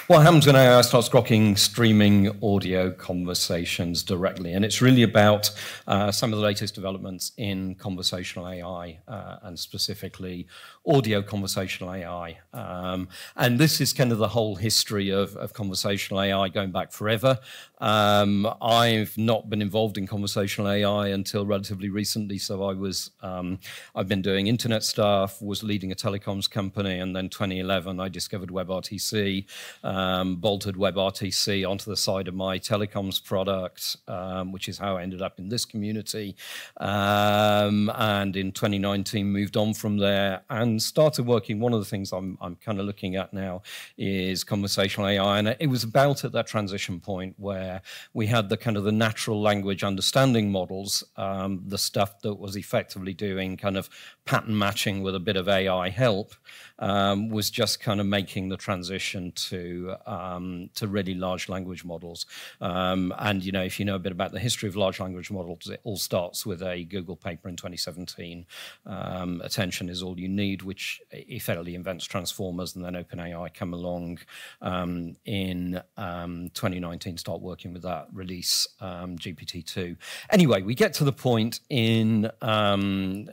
What happens when AI starts grokking streaming audio conversations directly? And it's really about some of the latest developments in conversational AI and specifically audio conversational AI. And this is kind of the whole history of conversational AI going back forever. I've not been involved in conversational AI until relatively recently. So I've been doing internet stuff, was leading a telecoms company, and then 2011 I discovered WebRTC. Bolted WebRTC onto the side of my telecoms product, which is how I ended up in this community. And in 2019 moved on from there and started working. One of the things I'm kind of looking at now is conversational AI. And it was about at that transition point where we had the kind of the natural language understanding models, the stuff that was effectively doing kind of pattern matching with a bit of AI help, was just kind of making the transition to really large language models. And, you know, if you know a bit about the history of large language models, it all starts with a Google paper in 2017, Attention is All You Need, which effectively invents transformers, and then OpenAI come along in 2019, start working with that, release GPT-2. Anyway, we get to the point in kind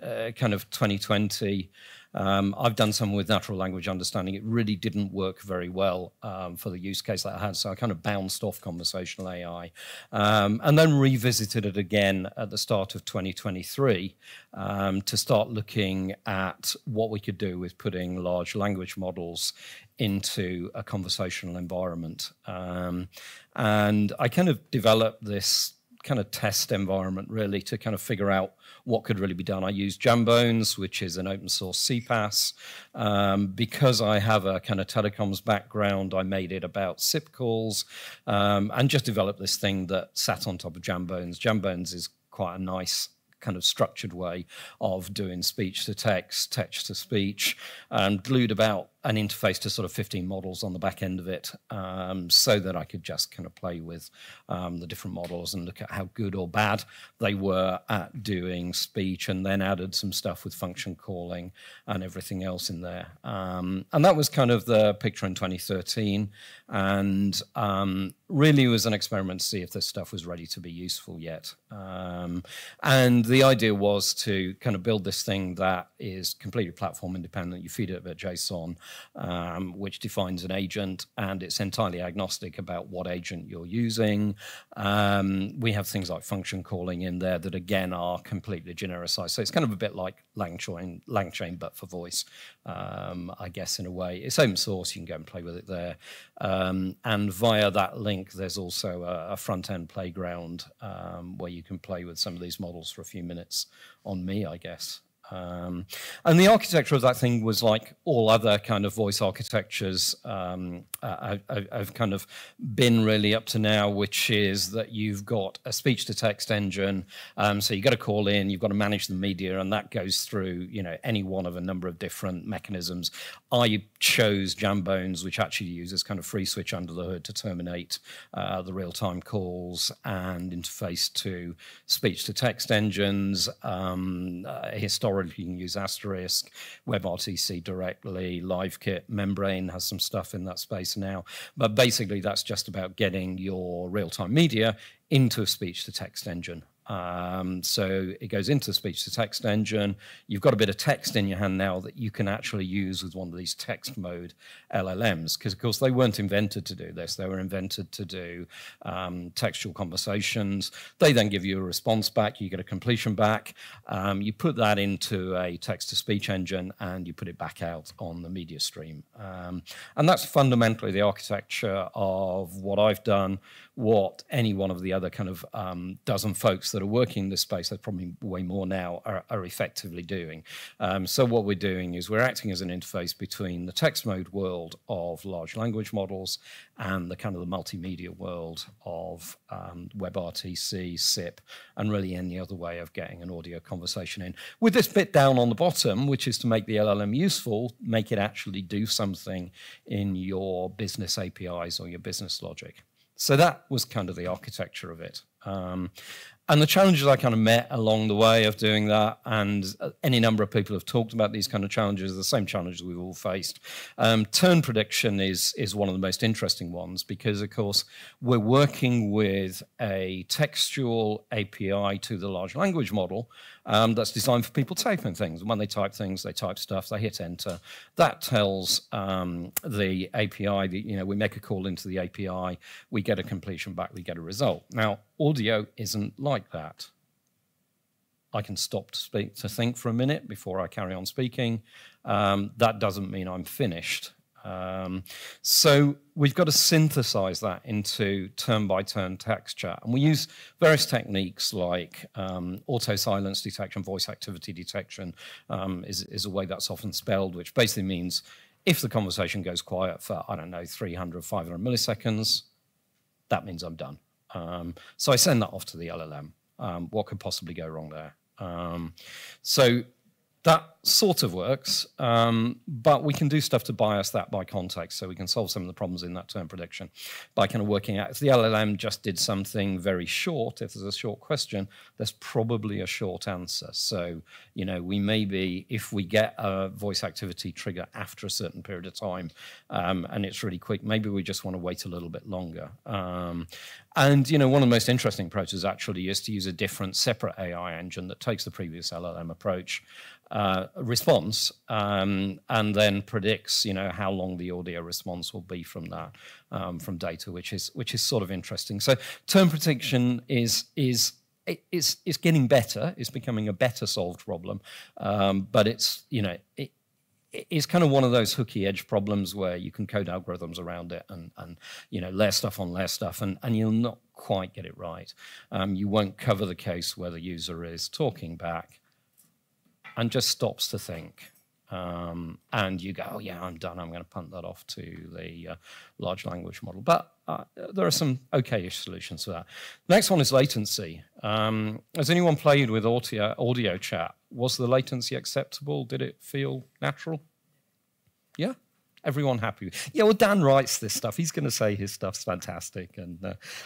of 2020. I've done some with natural language understanding. It really didn't work very well for the use case that I had, so I kind of bounced off conversational AI and then revisited it again at the start of 2023 to start looking at what we could do with putting large language models into a conversational environment. And I kind of developed this kind of test environment really to kind of figure out what could really be done. I used Jamones, which is an open source CPaaS. Because I have a kind of telecoms background, I made it about SIP calls and just developed this thing that sat on top of Jamones. Jamones is quite a nice kind of structured way of doing speech to text, text to speech, and glued about an interface to sort of 15 models on the back end of it, so that I could just kind of play with the different models and look at how good or bad they were at doing speech, and then added some stuff with function calling and everything else in there. And that was kind of the picture in 2013, and really was an experiment to see if this stuff was ready to be useful yet. And the idea was to kind of build this thing that is completely platform independent. You feed it a bit JSON, which defines an agent, and it's entirely agnostic about what agent you're using. We have things like function calling in there that, again, are completely genericized. So it's kind of a bit like LangChain, but for voice, I guess, in a way. It's open source. You can go and play with it there. And via that link, there's also a front-end playground where you can play with some of these models for a few minutes on me, I guess. And the architecture of that thing was like all other kind of voice architectures I've kind of been really up to now, which is that you've got a speech-to-text engine. So you've got to call in, you've got to manage the media, and that goes through, you know, any one of a number of different mechanisms. I chose Jamones, which actually uses kind of free switch under the hood to terminate the real-time calls and interface to speech-to-text engines. Historically, you can use Asterisk, WebRTC directly, LiveKit, Membrane has some stuff in that space now. But basically, that's just about getting your real-time media into a speech-to-text engine. So it goes into the speech-to-text engine. You've got a bit of text in your hand now that you can actually use with one of these text mode LLMs, because, of course, they weren't invented to do this. They were invented to do textual conversations. They then give you a response back. You get a completion back. You put that into a text-to-speech engine, and you put it back out on the media stream. And that's fundamentally the architecture of what I've done, what any one of the other kind of dozen folks that are working in this space, there's probably way more now, are effectively doing. So what we're doing is we're acting as an interface between the text mode world of large language models and the kind of the multimedia world of WebRTC, SIP, and really any other way of getting an audio conversation in. With this bit down on the bottom, which is to make the LLM useful, make it actually do something in your business APIs or your business logic. So that was kind of the architecture of it. And the challenges I kind of met along the way of doing that, and any number of people have talked about these kind of challenges, the same challenges we've all faced. Turn prediction is one of the most interesting ones because, of course, we're working with a textual API to the large language model that's designed for people typing things. And when they type things, they type stuff, they hit enter. That tells the API that, we make a call into the API, we get a completion back, we get a result. Now, audio isn't like that. I can stop to think for a minute before I carry on speaking. That doesn't mean I'm finished. So we've got to synthesize that into turn-by-turn text chat. And we use various techniques like auto-silence detection, voice activity detection is a way that's often spelled, which basically means if the conversation goes quiet for, 300, 500 milliseconds, that means I'm done. So I send that off to the LLM. What could possibly go wrong there? So that sort of works, but we can do stuff to bias that by context, so we can solve some of the problems in that turn prediction by kind of working out if the LLM just did something very short, if there's a short question, there's probably a short answer. So, we maybe, if we get a voice activity trigger after a certain period of time, and it's really quick, maybe we just want to wait a little bit longer. And, one of the most interesting approaches actually is to use a different separate AI engine that takes the previous LLM approach, response, and then predicts, how long the audio response will be from that, from data, which is sort of interesting. So turn prediction is getting better. It's becoming a better solved problem, but it's it's kind of one of those hooky edge problems where you can code algorithms around it and layer stuff on layer stuff, and you'll not quite get it right. You won't cover the case where the user is talking back and just stops to think. And you go, oh, yeah, I'm done. I'm going to punt that off to the large language model. But there are some okay-ish solutions to that. Next one is latency. Has anyone played with audio chat? Was the latency acceptable? Did it feel natural? Yeah? Everyone happy? Yeah, well, Dan writes this stuff. He's going to say his stuff's fantastic, and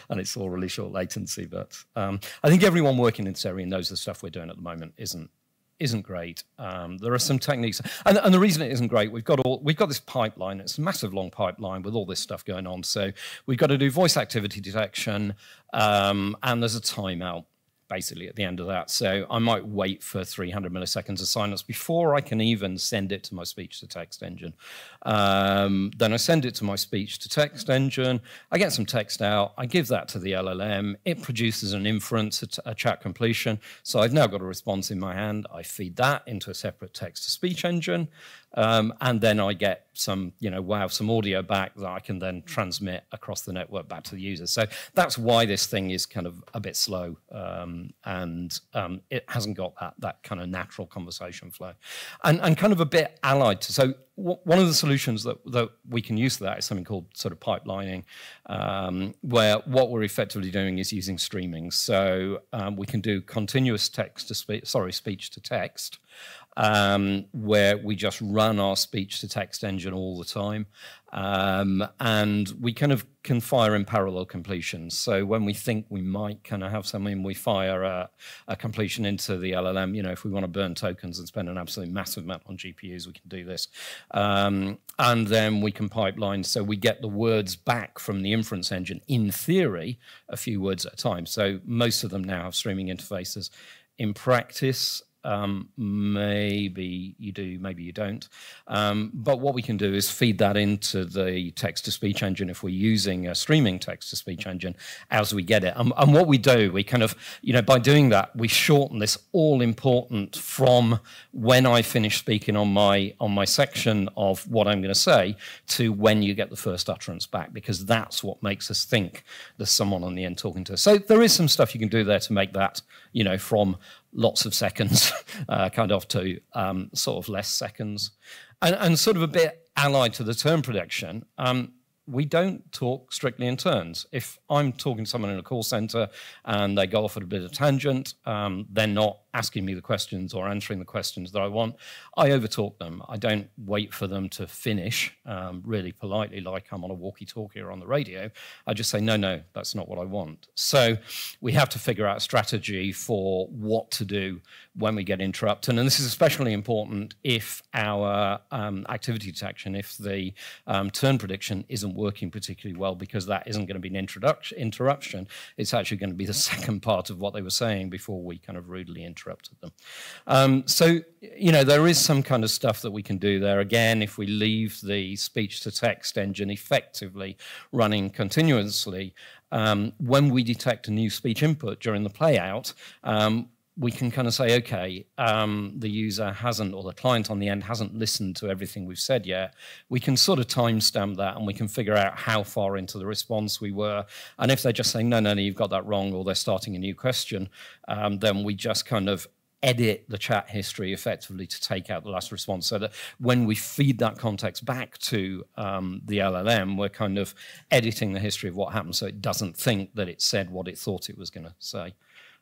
it's all really short latency. But I think everyone working in this area knows the stuff we're doing at the moment isn't great. There are some techniques, and the reason it isn't great, we've got this pipeline. It's a massive long pipeline with all this stuff going on. So we've got to do voice activity detection, and there's a timeout basically at the end of that. So I might wait for 300 milliseconds of silence before I can even send it to my speech-to-text engine. Then I send it to my speech-to-text engine. I get some text out. I give that to the LLM. It produces an inference, a chat completion. So I've now got a response in my hand. I feed that into a separate text-to-speech engine. And then I get some, some audio back that I can then transmit across the network back to the user. So that's why this thing is kind of a bit slow, and it hasn't got that kind of natural conversation flow. And kind of a bit allied to, so one of the solutions that we can use for that is something called sort of pipelining, where what we're effectively doing is using streaming. So we can do continuous speech to text, where we just run our speech-to-text engine all the time, and we kind of can fire in parallel completions. So when we think we might kind of have something, we fire a completion into the LLM. If we want to burn tokens and spend an absolutely massive amount on GPUs, we can do this. And then we can pipeline, so we get the words back from the inference engine, in theory, a few words at a time. So most of them now have streaming interfaces. In practice, maybe you do, maybe you don't. But what we can do is feed that into the text-to-speech engine if we're using a streaming text-to-speech engine as we get it. And what we do, we kind of, by doing that, we shorten this all-important from when I finish speaking on my section of what I'm going to say to when you get the first utterance back, because that's what makes us think there's someone on the end talking to us. So there is some stuff you can do there to make that, from lots of seconds kind of to sort of less seconds. And sort of a bit allied to the turn prediction, we don't talk strictly in turns. If I'm talking to someone in a call center and they go off at a bit of tangent, they're not asking me the questions or answering the questions that I want, I overtalk them. I don't wait for them to finish really politely like I'm on a walkie-talkie or on the radio. I just say, no, that's not what I want. So we have to figure out a strategy for what to do when we get interrupted. And this is especially important if our activity detection, if the turn prediction isn't working particularly well, because that isn't going to be an interruption. It's actually going to be the second part of what they were saying before we kind of rudely interrupted them. So, you know, there is some kind of stuff that we can do there. Again, if we leave the speech-to-text engine effectively running continuously, when we detect a new speech input during the playout, we can kind of say, okay, the user hasn't, or the client on the end hasn't listened to everything we've said yet. We can sort of timestamp that, and we can figure out how far into the response we were. And if they're just saying, no, you've got that wrong, or they're starting a new question, then we just kind of edit the chat history effectively to take out the last response, so that when we feed that context back to the LLM, we're kind of editing the history of what happened so it doesn't think that it said what it thought it was going to say.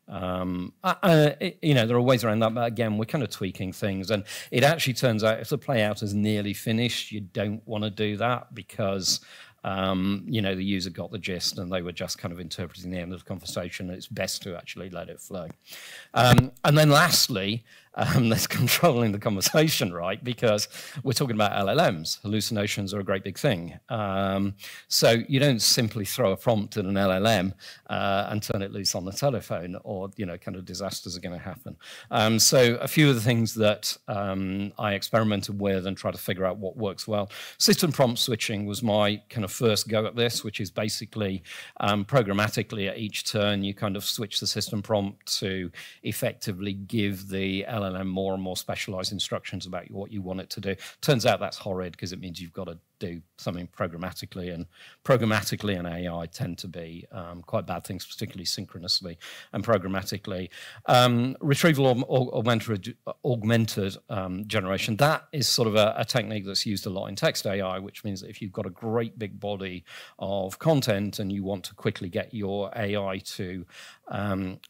You know, there are ways around that, but again, we're kind of tweaking things. And it actually turns out if the play out is nearly finished, you don't want to do that, because you know, the user got the gist and they were just kind of interpreting the end of the conversation, and it's best to actually let it flow. And then lastly, there's controlling the conversation, right? Because we're talking about LLMs. Hallucinations are a great big thing. So you don't simply throw a prompt in an LLM and turn it loose on the telephone, or, you know, kind of disasters are going to happen. So a few of the things that I experimented with and tried to figure out what works well. System prompt switching was my kind of first go at this, which is basically programmatically at each turn, you kind of switch the system prompt to effectively give the LLM more and more specialized instructions about what you want it to do. Turns out that's horrid, because it means you've got to do something programmatically, and programmatically and AI tend to be quite bad things, particularly synchronously and programmatically. Retrieval augmented generation, that is sort of a technique that's used a lot in text AI, which means that if you've got a great big body of content and you want to quickly get your AI to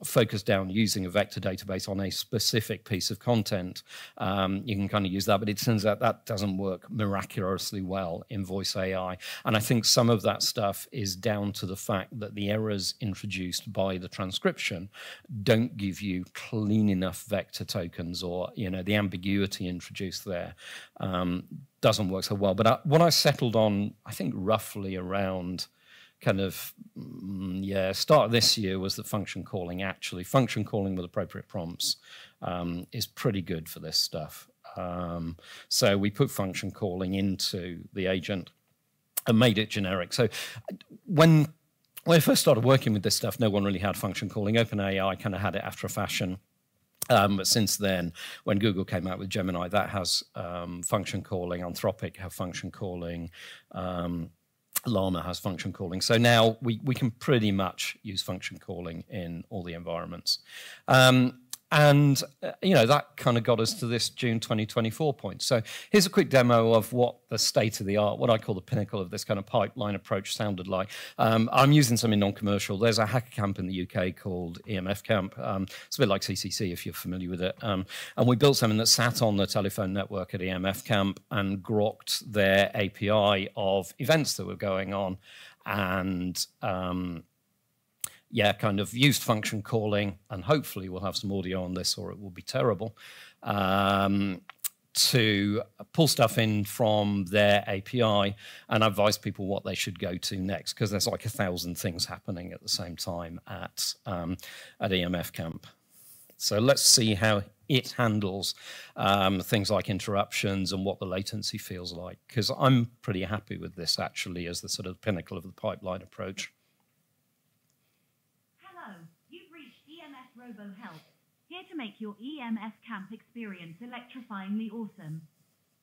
focus down using a vector database on a specific piece of content, you can kind of use that, but it turns out that doesn't work miraculously well in voice AI. And I think some of that stuff is down to the fact that the errors introduced by the transcription don't give you clean enough vector tokens, or, you know, the ambiguity introduced there doesn't work so well. But what I settled on, I think roughly around kind of, start of this year, was that function calling, actually. Function calling with appropriate prompts is pretty good for this stuff. So we put function calling into the agent and made it generic. So when I first started working with this stuff, no one really had function calling. OpenAI kind of had it after a fashion. But since then, when Google came out with Gemini, that has function calling. Anthropic have function calling. Llama has function calling. So now we can pretty much use function calling in all the environments. And, you know, that kind of got us to this June 2024 point. So here's a quick demo of what the state of the art, what I call the pinnacle of this kind of pipeline approach sounded like. I'm using something non-commercial. There's a hacker camp in the UK called EMF Camp. It's a bit like CCC if you're familiar with it. And we built something that sat on the telephone network at EMF Camp and grokked their API of events that were going on. And kind of used function calling, and hopefully we'll have some audio on this or it will be terrible, to pull stuff in from their API and advise people what they should go to next, because there's like 1,000 things happening at the same time at EMF Camp. So let's see how it handles things like interruptions and what the latency feels like, because I'm pretty happy with this actually as the sort of pinnacle of the pipeline approach. RoboHelp, here to make your EMF camp experience electrifyingly awesome.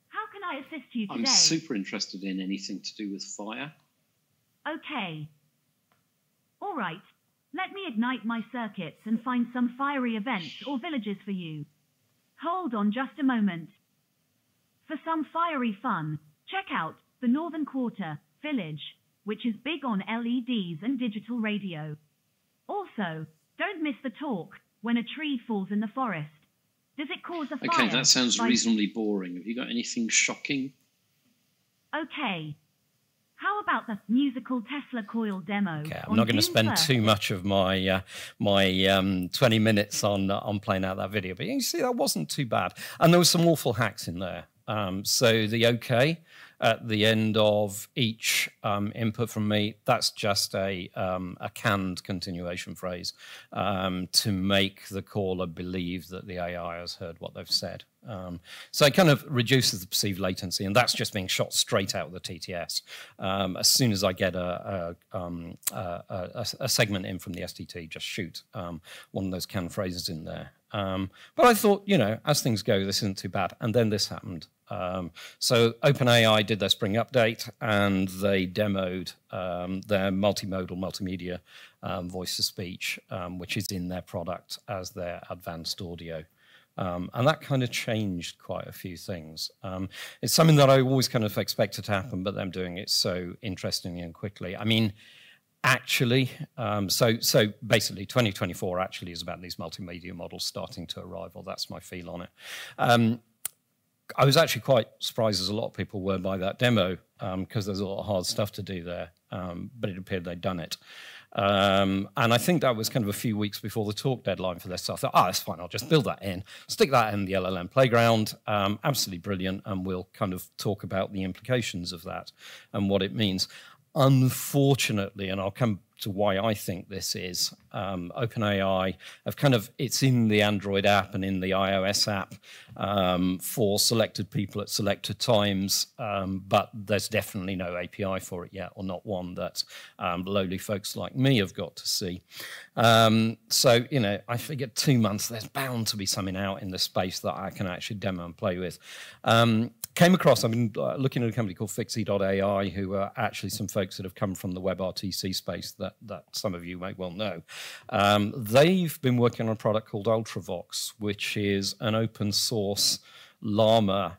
How can I assist you today? I'm super interested in anything to do with fire. Okay. All right. Let me ignite my circuits and find some fiery events or villages for you. Hold on just a moment. For some fiery fun, check out the Northern Quarter Village, which is big on LEDs and digital radio. Also, don't miss the talk, when a tree falls in the forest? Does it cause a fire? Okay, that sounds reasonably boring. Have you got anything shocking? Okay. How about the musical Tesla coil demo? Okay, I'm not going to spend too much of my 20 minutes on playing out that video, but you can see that wasn't too bad, and there was some awful hacks in there. So the OK at the end of each input from me, that's just a canned continuation phrase to make the caller believe that the AI has heard what they've said. So it kind of reduces the perceived latency, and that's just being shot straight out of the TTS. As soon as I get a segment in from the STT, just shoot one of those canned phrases in there. But I thought, you know, as things go, this isn't too bad. And then this happened. So OpenAI did their spring update, and they demoed their multimodal multimedia voice-to-speech, which is in their product as their advanced audio. And that kind of changed quite a few things. It's something that I always kind of expected to happen, but them doing it so interestingly and quickly. I mean, actually, so basically 2024 actually is about these multimedia models starting to arrive, or that's my feel on it. I was actually quite surprised, as a lot of people were, by that demo, because there's a lot of hard stuff to do there, but it appeared they'd done it. And I think that was kind of a few weeks before the talk deadline for this. So I thought, that's fine, I'll just build that in, stick that in the LLM playground. Absolutely brilliant, and we'll kind of talk about the implications of that and what it means. Unfortunately, and I'll come to why I think this is, OpenAI have kind of, it's in the Android app and in the iOS app for selected people at selected times, but there's definitely no API for it yet, or not one that lowly folks like me have got to see. So, you know, I figured 2 months, there's bound to be something out in the space that I can actually demo and play with. Came across, I've been looking at a company called Fixie.ai, who are actually some folks that have come from the WebRTC space that some of you may well know. They've been working on a product called Ultravox, which is an open source llama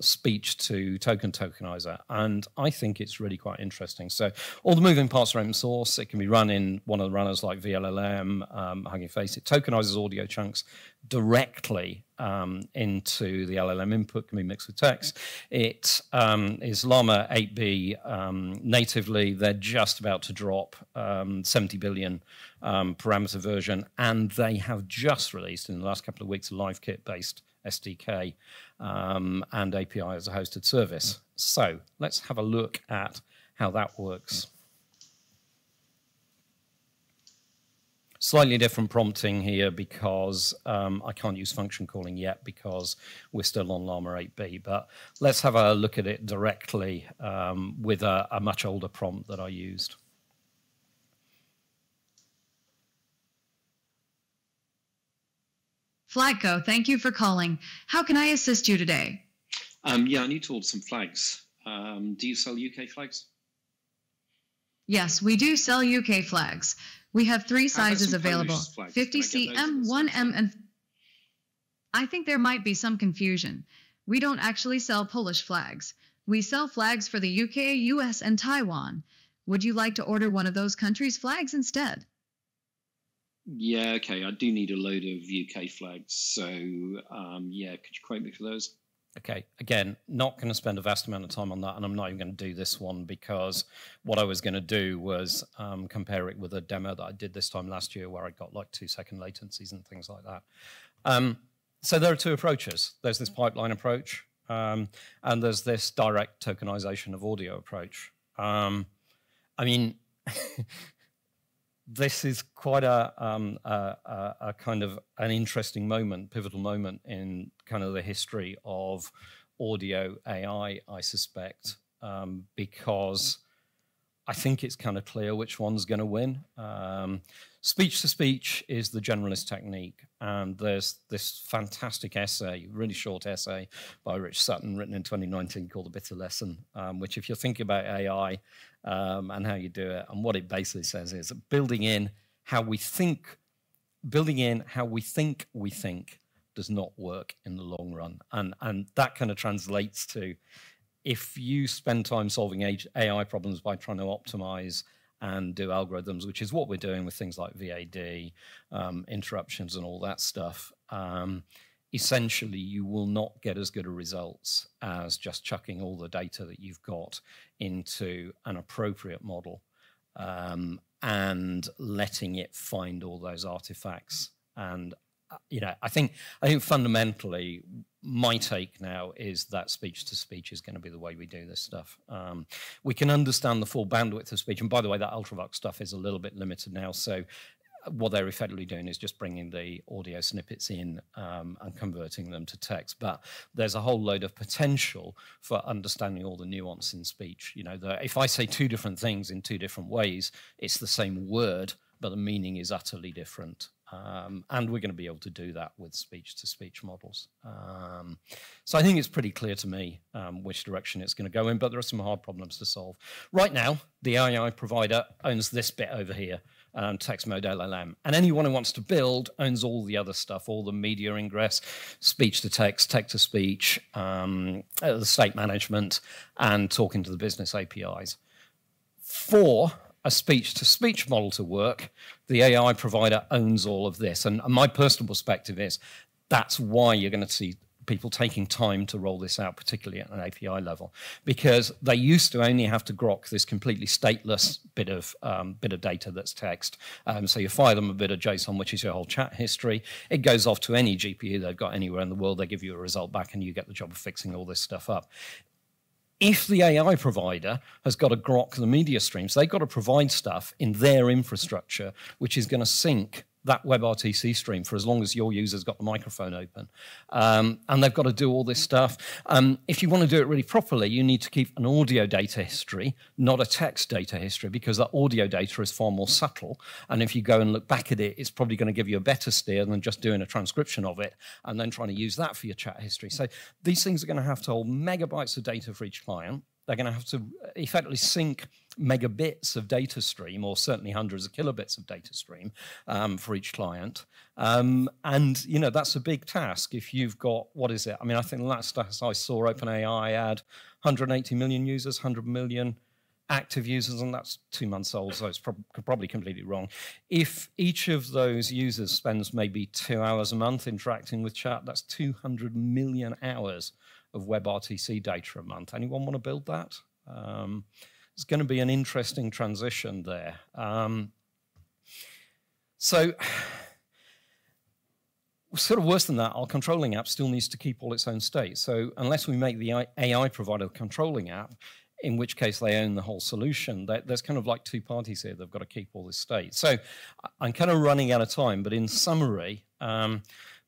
speech to tokenizer, and I think it's really quite interesting. So all the moving parts are open source. It can be run in one of the runners like VLLM, Hugging Face. It tokenizes audio chunks directly into the LLM input, can be mixed with text. It is Llama 8B natively. They're just about to drop 70 billion parameter version, and they have just released in the last couple of weeks a LiveKit-based SDK and API as a hosted service. So let's have a look at how that works. Slightly different prompting here because I can't use function calling yet because we're still on Llama 8B, but let's have a look at it directly with a much older prompt that I used. Flagco, thank you for calling. How can I assist you today? Yeah, I need to order some flags. Do you sell UK flags? Yes, we do sell UK flags. We have 3 sizes available, 50 cm, 1M, and I think there might be some confusion. We don't actually sell Polish flags. We sell flags for the UK, US, and Taiwan. Would you like to order one of those countries' flags instead? Yeah, okay, I do need a load of UK flags, so yeah, could you quote me for those? Okay, again, not going to spend a vast amount of time on that, and I'm not even going to do this one because what I was going to do was compare it with a demo that I did this time last year where I got like 2-second latencies and things like that. So there are 2 approaches. There's this pipeline approach, and there's this direct tokenization of audio approach. I mean, this is quite a kind of an interesting moment, pivotal moment in kind of the history of audio AI, I suspect, because I think it's kind of clear which one's going to win. Speech-to-speech is the generalist technique, and there's this fantastic essay, really short essay by Rich Sutton written in 2019 called The Bitter Lesson, which if you're thinking about AI and how you do it, and what it basically says is building in how we think we think does not work in the long run. And that kind of translates to if you spend time solving AI problems by trying to optimize and do algorithms, which is what we're doing with things like VAD, interruptions and all that stuff, essentially you will not get as good a results as just chucking all the data that you've got into an appropriate model and letting it find all those artifacts. And I think fundamentally my take now is that speech-to-speech is going to be the way we do this stuff. We can understand the full bandwidth of speech. And by the way, that Ultravox stuff is a little bit limited now. So what they're effectively doing is just bringing the audio snippets in and converting them to text. But there's a whole load of potential for understanding all the nuance in speech. If I say two different things in two different ways, it's the same word, but the meaning is utterly different. And we're going to be able to do that with speech-to-speech models. So I think it's pretty clear to me which direction it's going to go in, but there are some hard problems to solve. Right now, the AI provider owns this bit over here, text mode LLM. And anyone who wants to build owns all the other stuff, all the media ingress, speech-to-text, text-to-speech, the state management, and talking to the business APIs. For a speech-to-speech model to work, the AI provider owns all of this. And my personal perspective is that's why you're going to see people taking time to roll this out, particularly at an API level, because they used to only have to grok this completely stateless bit of data that's text. So you fire them a bit of JSON, which is your whole chat history. It goes off to any GPU they've got anywhere in the world. They give you a result back, and you get the job of fixing all this stuff up. If the AI provider has got to grok the media streams, they've got to provide stuff in their infrastructure, which is going to sync that WebRTC stream for as long as your user's got the microphone open. And they've got to do all this stuff. If you want to do it really properly, you need to keep an audio data history, not a text data history, because that audio data is far more subtle. And if you go and look back at it, it's probably going to give you a better steer than just doing a transcription of it and then trying to use that for your chat history. So these things are going to have to hold megabytes of data for each client. They're going to have to effectively sync megabits of data stream, or certainly hundreds of kilobits of data stream for each client. And, that's a big task. If you've got, what is it? I mean, I think the last stats I saw, OpenAI had 180 million users, 100 million active users, and that's 2 months old, so it's probably completely wrong. If each of those users spends maybe 2 hours a month interacting with chat, that's 200 million hours of WebRTC data a month. Anyone want to build that? It's going to be an interesting transition there. So sort of worse than that, our controlling app still needs to keep all its own state. So unless we make the AI provider a controlling app, in which case they own the whole solution, there's kind of like two parties here. They've got to keep all this state. So I'm kind of running out of time, but in summary,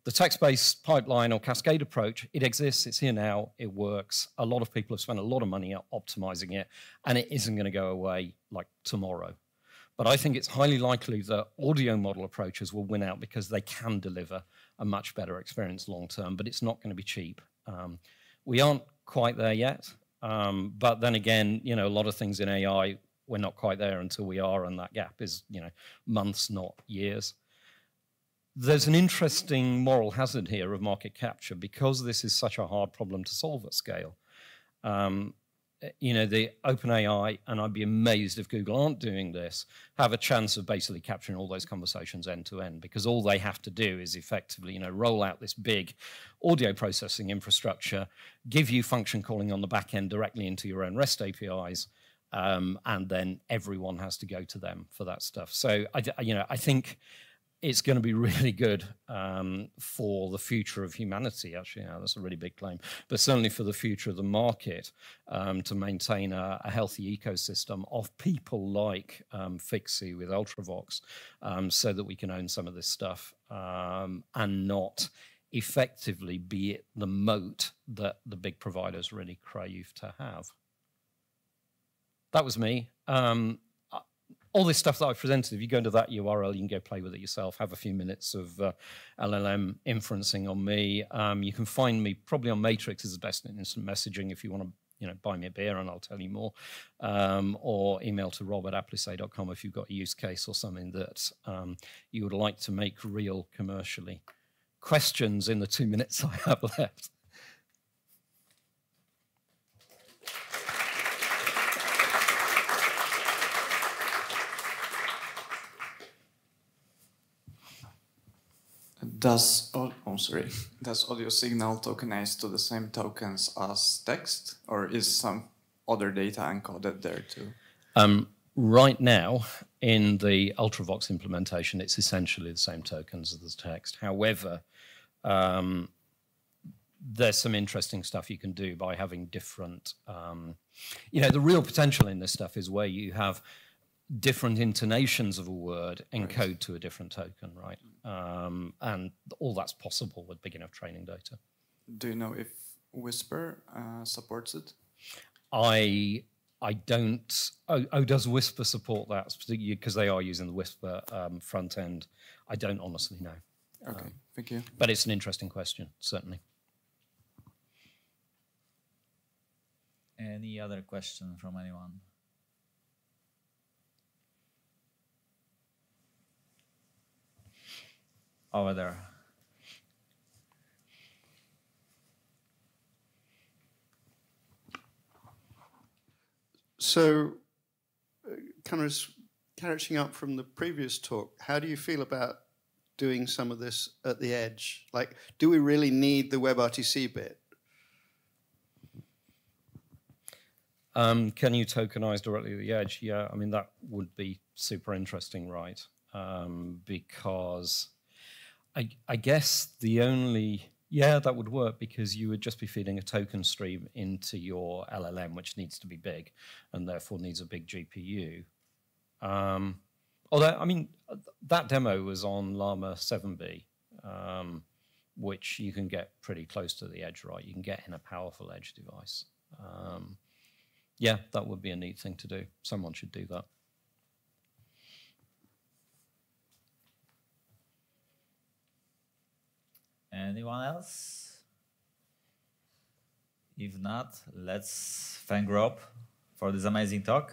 the text-based pipeline or cascade approach, it exists, it's here now, it works. A lot of people have spent a lot of money optimizing it, and it isn't going to go away like tomorrow. But I think it's highly likely that audio model approaches will win out because they can deliver a much better experience long-term, but it's not going to be cheap. We aren't quite there yet, but then again, a lot of things in AI, we're not quite there until we are, and that gap is, months, not years. There's an interesting moral hazard here of market capture because this is such a hard problem to solve at scale. The OpenAI, and I'd be amazed if Google aren't doing this, have a chance of basically capturing all those conversations end to end, because all they have to do is effectively, roll out this big audio processing infrastructure, give you function calling on the back end directly into your own REST APIs, and then everyone has to go to them for that stuff. So I think it's going to be really good for the future of humanity, actually. That's a really big claim. But certainly for the future of the market, to maintain a healthy ecosystem of people like Fixie with Ultravox, so that we can own some of this stuff and not effectively be it the moat that the big providers really crave to have. That was me. All this stuff that I presented, if you go into that URL, you can go play with it yourself, have a few minutes of LLM inferencing on me. You can find me probably on Matrix is the best in instant messaging if you want to buy me a beer and I'll tell you more. Or email to rob@applysay.com if you've got a use case or something that you would like to make real commercially. Questions in the 2 minutes I have left? Does audio signal tokenize to the same tokens as text, or is some other data encoded there too? Right now, in the Ultravox implementation, it's essentially the same tokens as the text. However, there's some interesting stuff you can do by having different, the real potential in this stuff is where you have different intonations of a word encode to a different token, right? And all that's possible with big enough training data. Do you know if Whisper supports it? I don't. Oh, does Whisper support that? Because they are using the Whisper front end. I don't honestly know. Okay, thank you. But it's an interesting question, certainly. Any other question from anyone? Over there. So, kind of catching up from the previous talk, how do you feel about doing some of this at the edge? Like, do we really need the WebRTC bit? Can you tokenize directly at the edge? Yeah, I mean, that would be super interesting, right? Because I guess the only... Yeah, that would work because you would just be feeding a token stream into your LLM, which needs to be big and therefore needs a big GPU. Although, I mean, that demo was on Llama 7B, which you can get pretty close to the edge, right? You can get in a powerful edge device. Yeah, that would be a neat thing to do. Someone should do that. Anyone else? If not, let's thank Rob for this amazing talk.